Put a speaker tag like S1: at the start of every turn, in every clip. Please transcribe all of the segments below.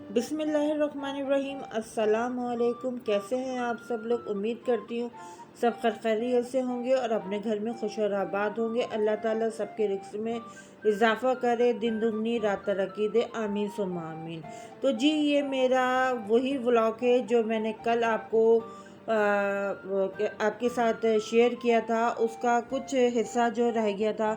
S1: बिस्मिल्लाहिर्रहमानिर्रहीम। अस्सलाम वालेकुम। कैसे हैं आप सब लोग? उम्मीद करती हूँ सब खैरियत से होंगे और अपने घर में खुश और आबाद होंगे। अल्लाह ताला सबके रिज़्क़ में इजाफ़ा करे, दिन दुगनी रात तरक्की दे, आमीन सुम्मा आमीन। तो जी, ये मेरा वही व्लॉग है जो मैंने कल आपको आपके साथ शेयर किया था। उसका कुछ हिस्सा जो रह गया था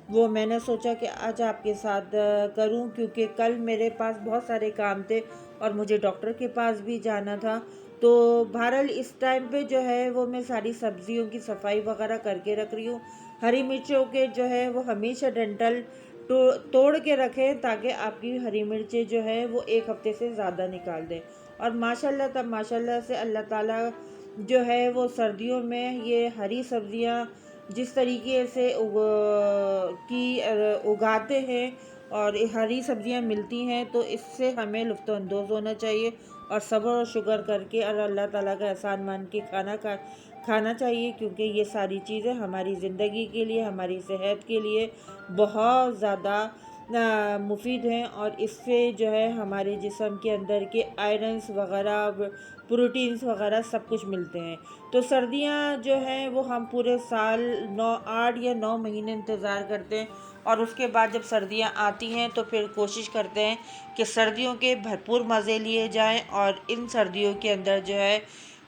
S1: वो मैंने सोचा कि आज आपके साथ करूं, क्योंकि कल मेरे पास बहुत सारे काम थे और मुझे डॉक्टर के पास भी जाना था। तो बहरहाल इस टाइम पे जो है वो मैं सारी सब्जियों की सफाई वगैरह करके रख रही हूँ। हरी मिर्चों के जो है वो हमेशा डंठल तोड़ के रखें ताकि आपकी हरी मिर्चें जो है वो एक हफ्ते से ज़्यादा निकाल दें। और माशाल्लाह तब माशाल्लाह से अल्लाह ताला जो है वो सर्दियों में ये हरी सब्जियाँ जिस तरीके से उगाते हैं और ये हरी सब्जियां मिलती हैं, तो इससे हमें लुत्फ़अंदोज़ होना चाहिए और सब्र और शुक्र करके और अल्लाह ताला का एहसान मान के खाना चाहिए, क्योंकि ये सारी चीज़ें हमारी ज़िंदगी के लिए, हमारी सेहत के लिए बहुत ज़्यादा मुफीद हैं और इससे जो है हमारे जिस्म के अंदर के आयरन्स वगैरह, प्रोटीन्स वगैरह सब कुछ मिलते हैं। तो सर्दियां जो हैं वो हम पूरे साल 8 या 9 महीने इंतज़ार करते हैं और उसके बाद जब सर्दियां आती हैं तो फिर कोशिश करते हैं कि सर्दियों के भरपूर मज़े लिए जाएं और इन सर्दियों के अंदर जो है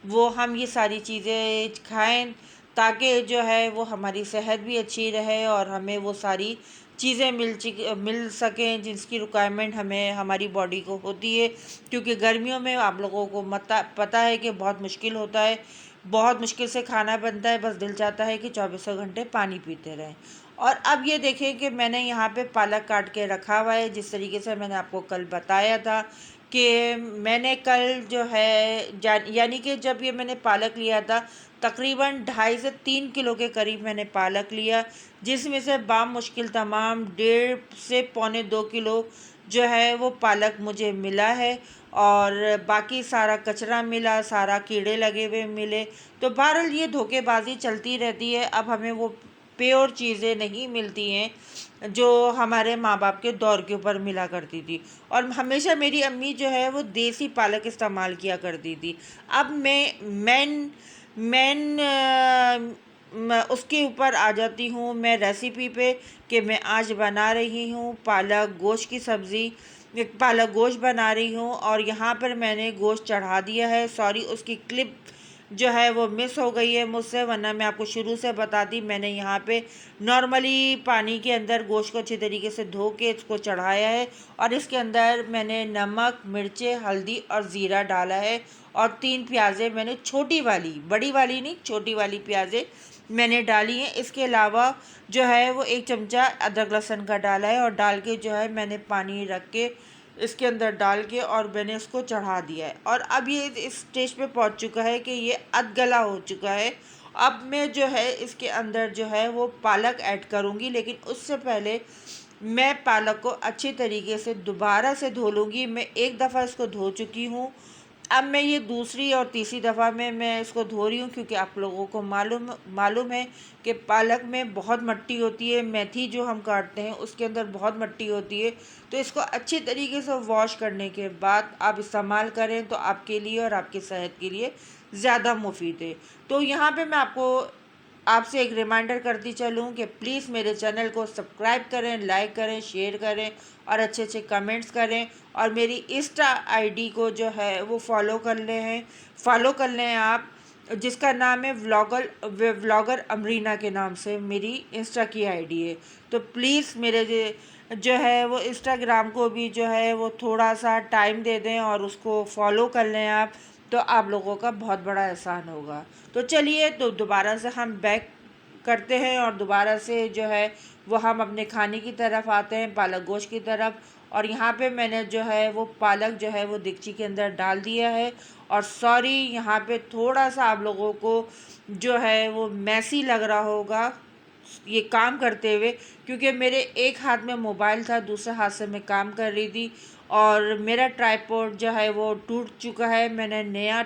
S1: वो हम ये सारी चीज़ें खाएं ताकि जो है वो हमारी सेहत भी अच्छी रहे और हमें वो सारी चीज़ें मिल सकें जिसकी रिक्वायरमेंट हमें हमारी बॉडी को होती है। क्योंकि गर्मियों में आप लोगों को पता है कि बहुत मुश्किल होता है, बहुत मुश्किल से खाना बनता है, बस दिल चाहता है कि चौबीसों घंटे पानी पीते रहें। और अब ये देखें कि मैंने यहाँ पे पालक काट के रखा हुआ है, जिस तरीके से मैंने आपको कल बताया था कि मैंने कल जो है यानी कि जब ये मैंने पालक लिया था तकरीबन 2.5 से 3 किलो के करीब मैंने पालक लिया, जिसमें से बामुश्किल तमाम 1.5 से 2 किलो जो है वो पालक मुझे मिला है और बाकी सारा कचरा मिला, सारा कीड़े लगे हुए मिले। तो बहरहाल ये धोखेबाजी चलती रहती है। अब हमें वो प्योर चीज़ें नहीं मिलती हैं जो हमारे माँ बाप के दौर के ऊपर मिला करती थी, और हमेशा मेरी अम्मी जो है वो देसी पालक इस्तेमाल किया करती थी। अब मैं उसके ऊपर आ जाती हूँ, मैं रेसिपी पे कि मैं आज बना रही हूँ पालक गोश्त की सब्ज़ी, एक पालक गोश्त बना रही हूँ और यहाँ पर मैंने गोश्त चढ़ा दिया है। सॉरी, उसकी क्लिप जो है वो मिस हो गई है मुझसे, वरना मैं आपको शुरू से बताती। मैंने यहाँ पे नॉर्मली पानी के अंदर गोश्त को अच्छी तरीके से धो के इसको चढ़ाया है और इसके अंदर मैंने नमक, मिर्चें, हल्दी और ज़ीरा डाला है और 3 प्याज़ें मैंने छोटी वाली, बड़ी वाली नहीं, छोटी वाली प्याज़ें मैंने डाली हैं। इसके अलावा जो है वो 1 चमचा अदरक लहसुन का डाला है और डाल के जो है मैंने पानी रख के इसके अंदर डाल के और मैंने इसको चढ़ा दिया है। और अब ये इस स्टेज पे पहुंच चुका है कि ये अधगला हो चुका है। अब मैं जो है इसके अंदर जो है वो पालक ऐड करूँगी, लेकिन उससे पहले मैं पालक को अच्छी तरीके से दोबारा से धो लूँगी। मैं एक दफ़ा इसको धो चुकी हूँ, अब मैं ये दूसरी और तीसरी दफ़ा में मैं इसको धो रही हूँ, क्योंकि आप लोगों को मालूम मालूम है कि पालक में बहुत मिट्टी होती है, मेथी जो हम काटते हैं उसके अंदर बहुत मिट्टी होती है। तो इसको अच्छी तरीके से वॉश करने के बाद आप इस्तेमाल करें तो आपके लिए और आपकी सेहत के लिए ज़्यादा मुफीद है। तो यहाँ पे मैं आपसे एक रिमाइंडर करती चलूँ कि प्लीज़ मेरे चैनल को सब्सक्राइब करें, लाइक करें, शेयर करें और अच्छे अच्छे कमेंट्स करें और मेरी इंस्टा आईडी को जो है वो फॉलो कर लें आप, जिसका नाम है व्लॉगर अमरीना के नाम से मेरी इंस्टा की आईडी है। तो प्लीज़ मेरे जो है वो इंस्टाग्राम को भी जो है वो थोड़ा सा टाइम दे दें और उसको फॉलो कर लें आप, तो आप लोगों का बहुत बड़ा एहसान होगा। तो चलिए, तो दोबारा से हम बैक करते हैं और दोबारा से जो है वो हम अपने खाने की तरफ आते हैं, पालक गोश्त की तरफ। और यहाँ पे मैंने जो है वो पालक जो है वो देगची के अंदर डाल दिया है। और सॉरी, यहाँ पे थोड़ा सा आप लोगों को जो है वो मैसी लग रहा होगा ये काम करते हुए, क्योंकि मेरे एक हाथ में मोबाइल था, दूसरे हाथ से मैं काम कर रही थी और मेरा ट्राइपॉड जो है वो टूट चुका है। मैंने नया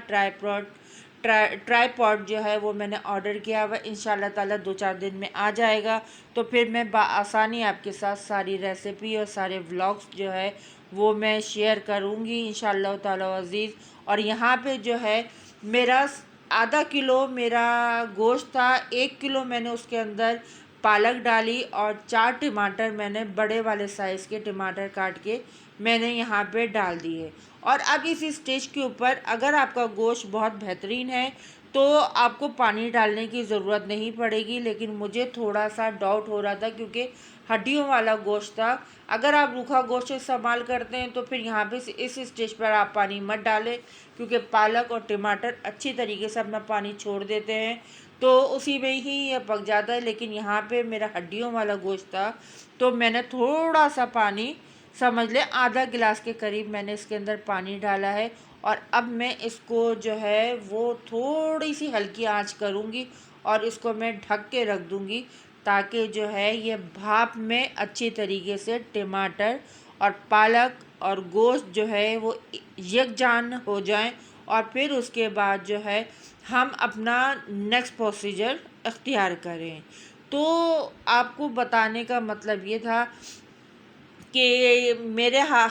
S1: ट्राईपॉड जो है वो मैंने ऑर्डर किया हुआ, इंशाल्लाह ताला 2-4 दिन में आ जाएगा। तो फिर मैं आसानी आपके साथ सारी रेसिपी और सारे व्लॉग्स जो है वो मैं शेयर करूँगी इंशाल्लाह ताला अज़ीज़। और यहाँ पे जो है मेरा आधा किलो मेरा गोश्त था, 1 किलो मैंने उसके अंदर पालक डाली और 4 टमाटर मैंने बड़े वाले साइज़ के टमाटर काट के मैंने यहाँ पे डाल दिए। और अब इस स्टेज के ऊपर अगर आपका गोश्त बहुत बेहतरीन है तो आपको पानी डालने की ज़रूरत नहीं पड़ेगी, लेकिन मुझे थोड़ा सा डाउट हो रहा था क्योंकि हड्डियों वाला गोश्त था। अगर आप रूखा गोश्त इस्तेमाल करते हैं तो फिर यहाँ पे इस स्टेज पर आप पानी मत डालें, क्योंकि पालक और टमाटर अच्छी तरीके से अपना पानी छोड़ देते हैं तो उसी में ही ये पक जाता है। लेकिन यहाँ पे मेरा हड्डियों वाला गोश्त था तो मैंने थोड़ा सा पानी, समझ लें आधा गिलास के करीब मैंने इसके अंदर पानी डाला है। और अब मैं इसको जो है वो थोड़ी सी हल्की आंच करूँगी और इसको मैं ढक के रख दूँगी, ताकि जो है ये भाप में अच्छी तरीके से टमाटर और पालक और गोश्त जो है वो यकजान हो जाएं। और फिर उसके बाद जो है हम अपना नेक्स्ट प्रोसीजर अख्तियार करें। तो आपको बताने का मतलब ये था कि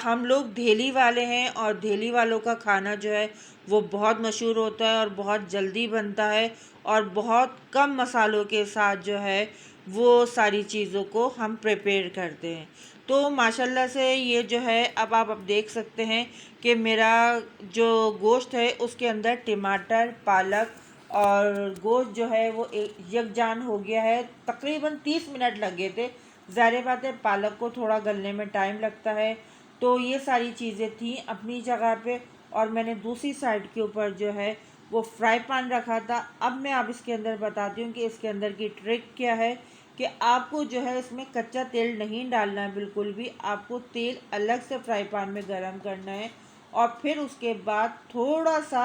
S1: हम लोग दिल्ली वाले हैं और दिल्ली वालों का खाना जो है वो बहुत मशहूर होता है और बहुत जल्दी बनता है और बहुत कम मसालों के साथ जो है वो सारी चीज़ों को हम प्रिपेयर करते हैं। तो माशाल्लाह से ये जो है अब आप देख सकते हैं कि मेरा जो गोश्त है उसके अंदर टमाटर, पालक और गोश्त जो है वो यकजान हो गया है। तकरीबन 30 मिनट लगे थे। ज़ाहिर बात है पालक को थोड़ा गलने में टाइम लगता है। तो ये सारी चीज़ें थी अपनी जगह पे। और मैंने दूसरी साइड के ऊपर जो है वो फ्राई पैन रखा था। अब मैं आप इसके अंदर बताती हूँ कि इसके अंदर की ट्रिक क्या है कि आपको जो है इसमें कच्चा तेल नहीं डालना है बिल्कुल भी। आपको तेल अलग से फ्राई पैन में गरम करना है और फिर उसके बाद थोड़ा सा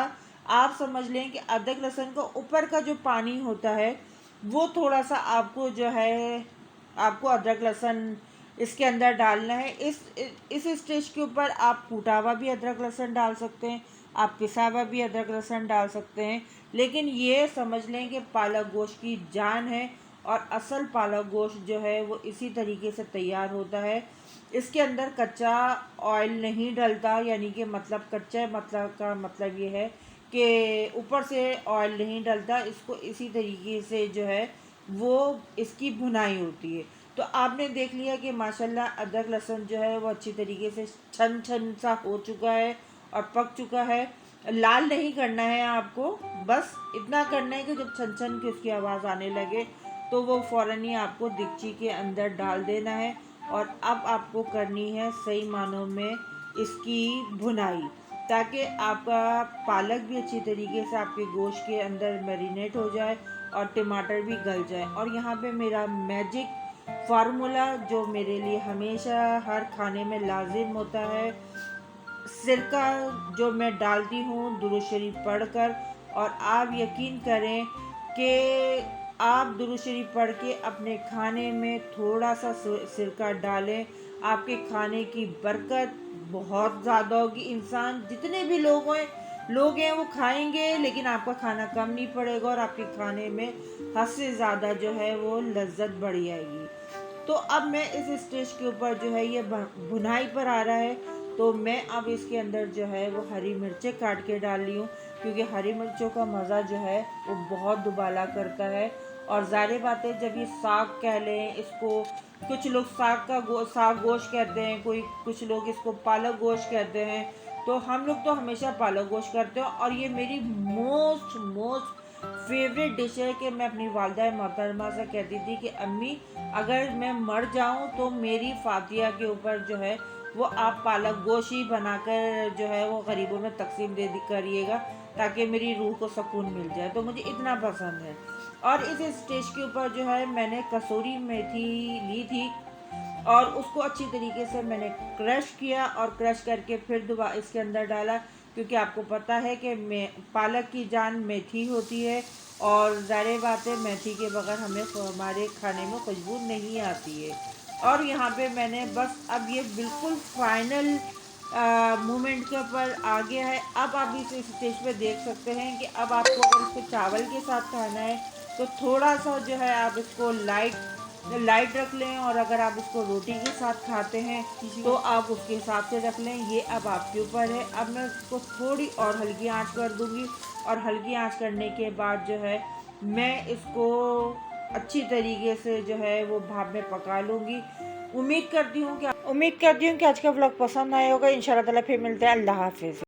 S1: आप समझ लें कि अदरक लहसुन का ऊपर का जो पानी होता है वो थोड़ा सा आपको जो है आपको अदरक लहसुन इसके अंदर डालना है। इस स्टेज के ऊपर आप कूटा हुआ भी अदरक लहसुन डाल सकते हैं, आप पिसा हुआ भी अदरक लहसुन डाल सकते हैं। लेकिन ये समझ लें कि पालक गोश्त की जान है और असल पालक गोश्त जो है वो इसी तरीके से तैयार होता है। इसके अंदर कच्चा ऑयल नहीं डलता, यानी कि मतलब कच्चा मतलब का मतलब ये है कि ऊपर से ऑयल नहीं डलता। इसको इसी तरीके से जो है वो इसकी भुनाई होती है। तो आपने देख लिया कि माशाल्लाह अदरक लहसुन जो है वो अच्छी तरीके से छन छन सा हो चुका है और पक चुका है। लाल नहीं करना है आपको, बस इतना करना है कि जब छन छन की उसकी आवाज़ आने लगे तो वो फ़ौरन ही आपको देगची के अंदर डाल देना है। और अब आपको करनी है सही मानों में इसकी भुनाई, ताकि आपका पालक भी अच्छी तरीके से आपके गोश्त के अंदर मैरिनेट हो जाए और टमाटर भी गल जाए। और यहाँ पे मेरा मैजिक फार्मूला जो मेरे लिए हमेशा हर खाने में लाजिम होता है, सिरका जो मैं डालती हूँ दुरूद शरीफ पढ़कर। और आप यकीन करें कि आप दुरूद शरीफ पढ़ के अपने खाने में थोड़ा सा सिरका डालें, आपके खाने की बरकत बहुत ज़्यादा होगी। इंसान जितने भी लोग हैं वो खाएंगे, लेकिन आपका खाना कम नहीं पड़ेगा और आपके खाने में हद से ज़्यादा जो है वो लज्जत बढ़ जाएगी। तो अब मैं इस स्टेज के ऊपर जो है ये भुनाई पर आ रहा है, तो मैं अब इसके अंदर जो है वो हरी मिर्चें काट के डाल रही हूँ, क्योंकि हरी मिर्चों का मज़ा जो है वो बहुत दुबाला करता है। और ज़ाहिर बात है जब ये साग कह लें इसको, कुछ लोग साग गोश्त कहते हैं, कुछ लोग इसको पालक गोश्त कहते हैं। तो हम लोग तो हमेशा पालक गोश्त करते हैं। और ये मेरी मोस्ट फेवरेट डिश है कि मैं अपनी वालदा मोहतरमा से कहती थी कि अम्मी अगर मैं मर जाऊं तो मेरी फातिया के ऊपर जो है वो आप पालक गोश्त ही बनाकर जो है वो गरीबों में तकसीम दे करिएगा, ताकि मेरी रूह को सुकून मिल जाए। तो मुझे इतना पसंद है। और इस स्टेज के ऊपर जो है मैंने कसूरी मेथी ली थी और उसको अच्छी तरीके से मैंने क्रश किया और क्रश करके फिर दोबारा इसके अंदर डाला, क्योंकि आपको पता है कि पालक की जान मेथी होती है और ज़ाहिर बात है मेथी के बगैर हमारे खाने में खुशबू नहीं आती है। और यहाँ पे मैंने बस अब ये बिल्कुल फाइनल मोमेंट के ऊपर आ गया है। अब आप इस स्टेज पे देख सकते हैं कि अब आपको अगर इसको चावल के साथ खाना है तो थोड़ा सा जो है आप इसको लाइट रख लें, और अगर आप इसको रोटी के साथ खाते हैं तो आप उसके हिसाब से रख लें। ये अब आपके ऊपर है। अब मैं इसको थोड़ी और हल्की आंच कर दूंगी, और हल्की आंच करने के बाद जो है मैं इसको अच्छी तरीके से जो है वो भाप में पका लूँगी। उम्मीद करती हूँ कि आज का व्लॉग पसंद आया होगा। इंशाल्लाह ताला फिर मिलते हैं। अल्लाह हाफिज़।